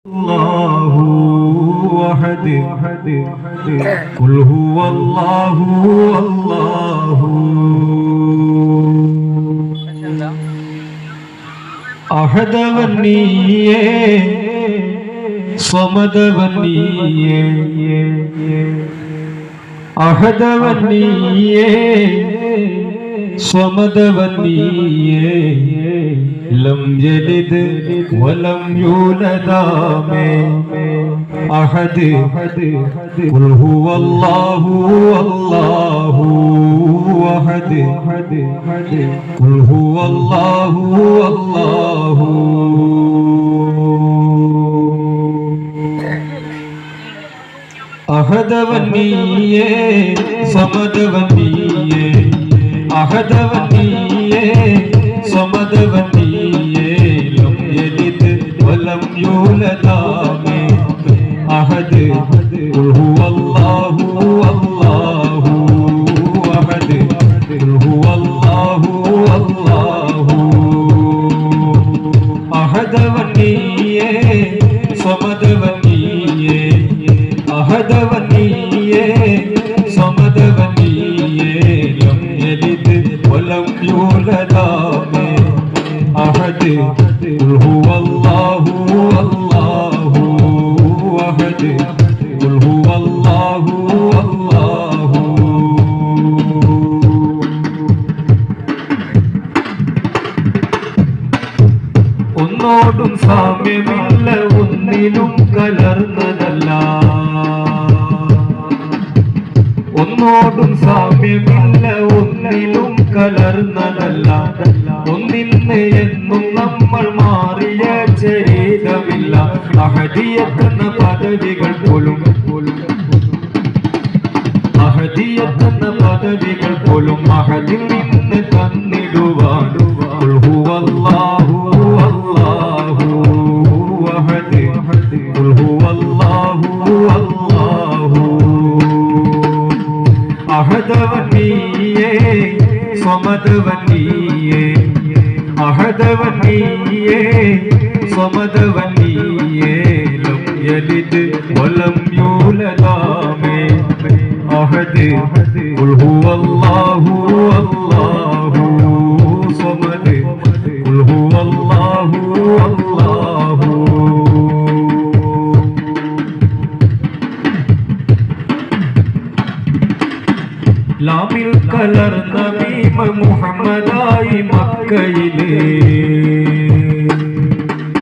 الله أحد قل هو الله الله അഹദവന്നിയേ സ്വമദവന്നിയേ അഹദവന്നിയേ സ്വമദവന്നിയേ ലം യലിദ് വലം യൂലദാമേ അഹദ് ഖുൽ ഹുവല്ലാഹു അല്ലാഹു അഹദ് ഖുൽ ഹുവല്ലാഹു അല്ലാഹു അഹദവന്നിയേ സമദവന്നിയേ അഹദവന്നിയേ സമദവന്നിയേ ലം യലിദ് വലം യൂലദാമേ അഹദ് ഖുൽ ഹുവല്ലാഹു അല്ലാഹു അഹദ് ഖുൽ ഹുവല്ലാഹു അല്ലാഹു അഹദവന്നിയേ സമദവന്നിയേ അഹദവന്നിയേ സമദവന്നിയേ ലം യലിദ് വലം യൂലദാമേ അഹദ് ഖുൽ ഹുവല്ലാഹു അല്ലാഹു അഹദ് ഖുൽ ഹുവല്ലാഹു അല്ലാഹു ഒന്നോടും സാമ്യമില്ല ഒന്നിലും കലർന്നതല്ല ഒന്നോടും സാമ്യമില്ല ഒന്നിലും കലർന്നതല്ല ഒന്നിന്ന് എന്നും നമ്മൾ മാറിയ ചരിതമില്ല അഹദിയത്തെന്ന പദവികൾ പോലും അഹദിയത്തെന്ന പദവികൾ പോലും അഹദിൽ നിന്ന് തന്നിടുവാൻ ഖുൽ ഹുവല്ലാഹു അല്ലാഹു അഹദ് ഖുൽ ഹുവല്ലാഹു അല്ലാഹു അഹദവന്നിയേ സമദവന്നിയേ അഹദവന്നിയേ സമദവന്നിയേ ലം യലിദ് വലം യൂലദാമേ അഹദ് ഖുൽ ഹുവല്ലാഹു അല്ലാഹു സമദ് ഖുൽ ഹുവല്ലാഹു അല്ലാഹു ലാമിൽ കലർന്ന മീമ മുഹമ്മദായി മക്കയിലെ